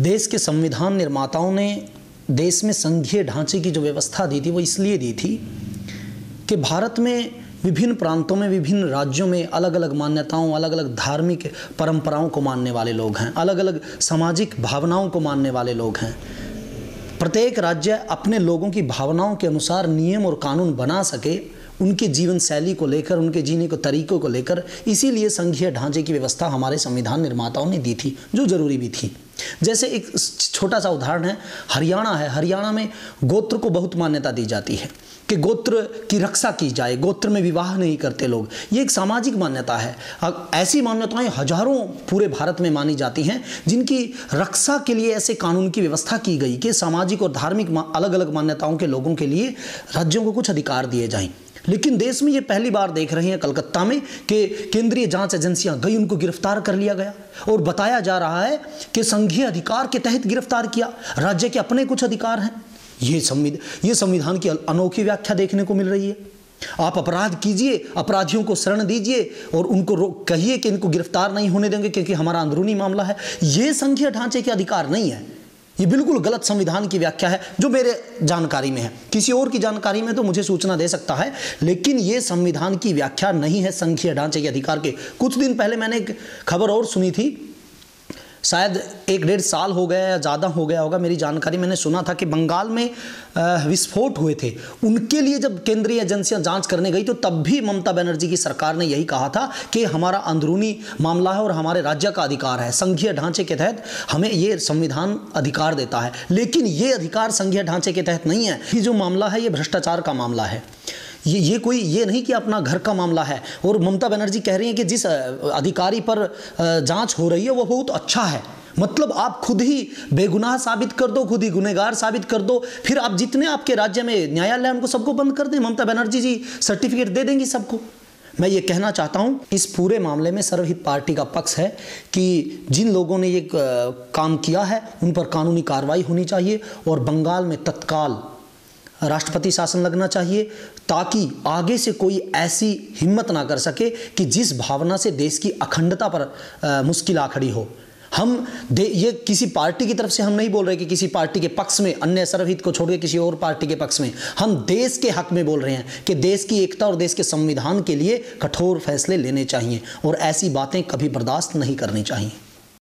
देश के संविधान निर्माताओं ने देश में संघीय ढांचे की जो व्यवस्था दी थी वो इसलिए दी थी कि भारत में विभिन्न प्रांतों में, विभिन्न राज्यों में अलग अलग मान्यताओं, अलग अलग धार्मिक परंपराओं को मानने वाले लोग हैं, अलग अलग सामाजिक भावनाओं को मानने वाले लोग हैं। प्रत्येक राज्य अपने लोगों की भावनाओं के अनुसार नियम और कानून बना सके, उनके जीवन शैली को लेकर, उनके जीने के तरीकों को लेकर। इसीलिए संघीय ढांचे की व्यवस्था हमारे संविधान निर्माताओं ने दी थी, जो जरूरी भी थी। जैसे एक छोटा सा उदाहरण है, हरियाणा है। हरियाणा में गोत्र को बहुत मान्यता दी जाती है कि गोत्र की रक्षा की जाए, गोत्र में विवाह नहीं करते लोग। ये एक सामाजिक मान्यता है। ऐसी मान्यताएं हजारों पूरे भारत में मानी जाती हैं, जिनकी रक्षा के लिए ऐसे कानून की व्यवस्था की गई कि सामाजिक और धार्मिक अलग अलग मान्यताओं के लोगों के लिए राज्यों को कुछ अधिकार दिए जाएं। लेकिन देश में ये पहली बार देख रहे हैं कलकत्ता में कि केंद्रीय जांच एजेंसियां गई, उनको गिरफ्तार कर लिया गया और बताया जा रहा है कि संघीय अधिकार के तहत गिरफ्तार किया, राज्य के अपने कुछ अधिकार हैं। ये संविधान की अनोखी व्याख्या देखने को मिल रही है। आप अपराध कीजिए, अपराधियों को शरण दीजिए और उनको कहिए कि इनको गिरफ्तार नहीं होने देंगे क्योंकि हमारा अंदरूनी मामला है। ये संघीय ढांचे के अधिकार नहीं है। ये बिल्कुल गलत संविधान की व्याख्या है, जो मेरे जानकारी में है। किसी और की जानकारी में तो मुझे सूचना दे सकता है, लेकिन ये संविधान की व्याख्या नहीं है संघीय ढांचे के अधिकार के। कुछ दिन पहले मैंने एक खबर और सुनी थी, शायद 1-1.5 साल हो गया या ज़्यादा हो गया होगा, मेरी जानकारी मैंने सुना था कि बंगाल में विस्फोट हुए थे। उनके लिए जब केंद्रीय एजेंसियां जांच करने गई तो तब भी ममता बनर्जी की सरकार ने यही कहा था कि हमारा अंदरूनी मामला है और हमारे राज्य का अधिकार है, संघीय ढांचे के तहत हमें ये संविधान अधिकार देता है। लेकिन ये अधिकार संघीय ढांचे के तहत नहीं है। ये जो मामला है ये भ्रष्टाचार का मामला है। ये नहीं कि अपना घर का मामला है। और ममता बनर्जी कह रही हैं कि जिस अधिकारी पर जांच हो रही है वो बहुत अच्छा है। मतलब आप खुद ही बेगुनाह साबित कर दो, खुद ही गुनहगार साबित कर दो, फिर आप जितने आपके राज्य में न्यायालय उनको सबको बंद कर दें। ममता बनर्जी जी सर्टिफिकेट दे देंगी सबको। मैं ये कहना चाहता हूँ, इस पूरे मामले में सर्वहित पार्टी का पक्ष है कि जिन लोगों ने ये काम किया है उन पर कानूनी कार्रवाई होनी चाहिए और बंगाल में तत्काल राष्ट्रपति शासन लगना चाहिए, ताकि आगे से कोई ऐसी हिम्मत ना कर सके कि जिस भावना से देश की अखंडता पर मुश्किल आ खड़ी हो। ये किसी पार्टी की तरफ से हम नहीं बोल रहे कि किसी पार्टी के पक्ष में, अन्य सर्वहित को छोड़ के किसी और पार्टी के पक्ष में। हम देश के हक में बोल रहे हैं कि देश की एकता और देश के संविधान के लिए कठोर फैसले लेने चाहिए और ऐसी बातें कभी बर्दाश्त नहीं करनी चाहिए।